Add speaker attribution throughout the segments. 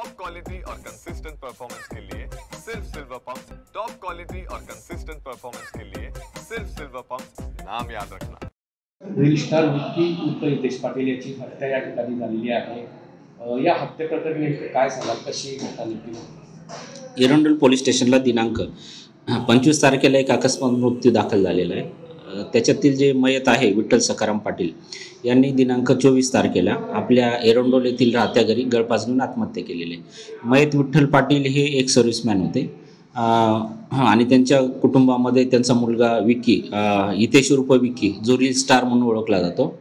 Speaker 1: Top quality और consistent performance के लिए सिर्फ सिल्वर पंप। टॉप क्वालिटी और कंसिस्टेंट परफॉर्मेंस के लिए सिर्फ सिल्वर पंप, नाम याद रखना।
Speaker 2: रील स्टार विक्की उर्फ हितेश पाटील याची हत्या या ठिकाणी झालेली आहे। या हत्येप्रकरणी नेमकं काय सांगाल, कशी घटना नेमकी?
Speaker 3: एरंडोल पोलीस स्टेशनला दिनांक 25 तारखेला एक अकस्मात मृत्यू दाखल झालेला आहे। त्याच्यातील जे मयत आहे विठ्ठल सखाराम पाटील यांनी दिनांक 24 तारखेला आपल्या एरंडोल येथील राहत्या घरी गळफास घेऊन आत्महत्या केलेली आहे। मयत विठ्ठल पाटील हे एक सर्व्हिसमॅन होते आणि त्यांच्या कुटुंबामध्ये त्यांचा मुलगा विक्की हितेश उर्फ विक्की जो रील स्टार म्हणून ओळखला जातो,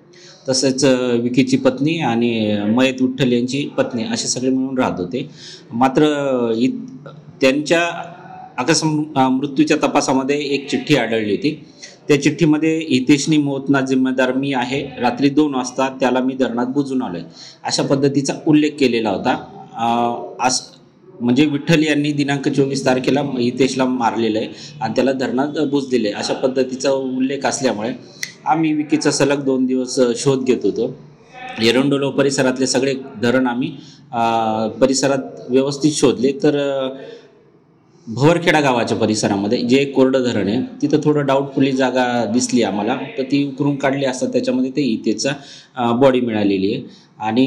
Speaker 3: तसेच विकीची पत्नी आणि मयत विठ्ठल यांची पत्नी असे सगळे मिळून राहत होते। मात्र त्यांच्या मृत्यूच्या तपासामध्ये एक चिठ्ठी आढळली होती। त्या चिठ्ठीमध्ये हितेशनी मौतना जिम्मेदार मी आहे, रात्री 2 वाजता त्याला मी धरणात बुजून आलोय अशा पद्धतीचा उल्लेख केलेला होता। म्हणजे विठ्ठल यांनी दिनांक 24 तारखेला हितेशला मारलेलं आहे आणि त्याला धरणात बुजलेलं आहे अशा पद्धतीचा उल्लेख असल्यामुळे आम्ही विकीचा सलग 2 दिवस शोध घेत होतो। एरंडोल परिसरातले सगळे धरण आम्ही परिसरात व्यवस्थित शोधले, तर भवरखेडा गावाच्या परिसरामध्ये जे एक कोरडं धरण आहे तिथं थोडं डाऊटफुली जागा दिसली आम्हाला, तर ती उकरून काढली असता त्याच्यामध्ये ते हितेशचा बॉडी मिळालेली आहे। आणि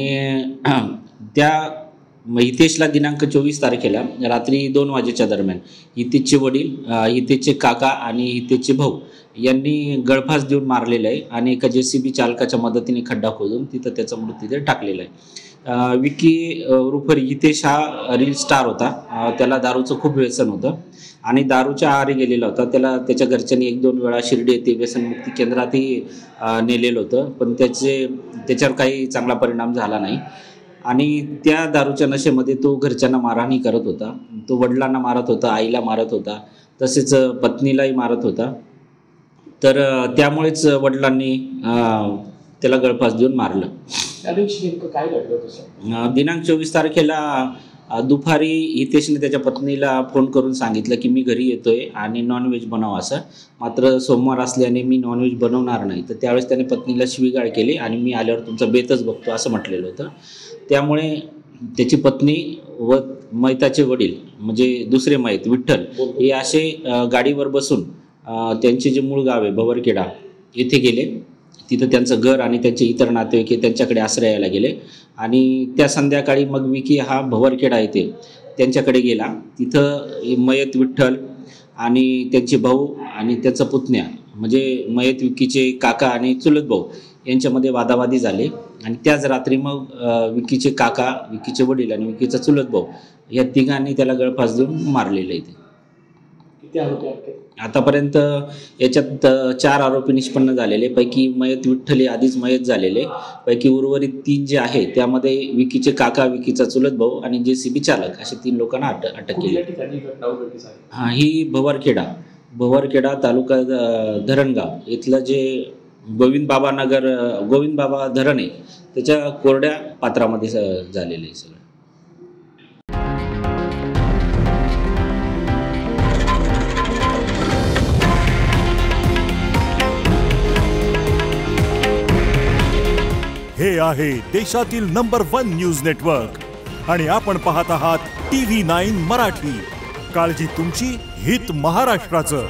Speaker 3: त्या हितेशला दिनांक 24 तारखेला रात्री 2 वाजेच्या दरम्यान हितेशचे वडील, हितेशचे काका आणि हितेशचे भाऊ यांनी गळफास देऊन मारलेलं आहे आणि एका JCB चालकाच्या मदतीने खड्डा खोदून तिथं त्याचा मृतदेह टाकलेला आहे। विकी उर्फ हितेश हा रील स्टार होता, त्याला दारूचं खूप व्यसन होतं आणि दारूच्या आहारी गेलेला होता। त्याला त्याच्या घरच्यांनी 1-2 वेळा शिर्डी येथे व्यसनमुक्ती केंद्रातही नेलेलं होतं, पण त्याच्यावर काही चांगला परिणाम झाला नाही आणि त्या दारूच्या नशेमध्ये तो घरच्यांना मारहाणी करत होता। तो वडिलांना मारत होता, आईला मारत होता, तसेच पत्नीलाही मारत होता। तर त्यामुळेच वडिलांनी त्याला गळफास देऊन मारलं।
Speaker 2: त्या दिवशी नेमकं काय घडलं तसं?
Speaker 3: दिनांक 24 तारखेला दुपारी हितेशने त्याच्या पत्नीला फोन करून सांगितलं की मी घरी येतोय आणि नॉनव्हेज बनव असं। मात्र सोमवार असल्याने मी नॉनव्हेज बनवणार नाही, तर त्यावेळेस त्याने पत्नीला शिवीगाळ केली आणि मी आल्यावर तुमचा बेतच बघतो असं म्हटलेलं होतं। त्यामुळे त्याची पत्नी व मयताचे वडील म्हणजे दुसरे मयत विठ्ठल हे असे गाडीवर बसून त्यांचे जे मूळ गाव आहे भवरखेडा येथे गेले। तिथं त्यांचं घर आणि त्यांचे इतर नातेवाईक त्यांच्याकडे आश्रयाला गेले आणि त्या संध्याकाळी मग विकी हा भवरखेडा येथे त्यांच्याकडे गेला। तिथं मयत विठ्ठल आणि त्यांचे भाऊ आणि त्याचा पुतण्या म्हणजे मयत विकीचे काका आणि चुलत भाऊ यांच्यामध्ये वादावादी झाले आणि त्याच रात्री मग विकीचे काका, विकीचे वडील आणि विकीचा चुलत भाऊ या तिघांनी त्याला गळफास देऊन मारलेलं आहे।
Speaker 2: किती आरोपी?
Speaker 3: आतापर्यंत याच्यात 4 आरोपी निष्पन्न झालेले, पैकी मयत विठ्ठल हे आधीच मयत झालेले, पैकी उर्वरित 3 जे आहे त्यामध्ये विकीचे काका, विकीचा चुलत भाऊ आणि JCB चालक असे 3 लोकांना अटक केली। ही भवरखेडा तालुका धरणगाव इथलं जे गोविंद बाबा धरण आहे त्याच्या कोरड्या पात्रामध्ये झालेलं आहे सगळं।
Speaker 4: हे आहे देशातील नंबर 1 न्यूज नेटवर्क आणि आपण पाहत आहात TV9 मराठी। काळजी तुमची, हित महाराष्ट्राचं।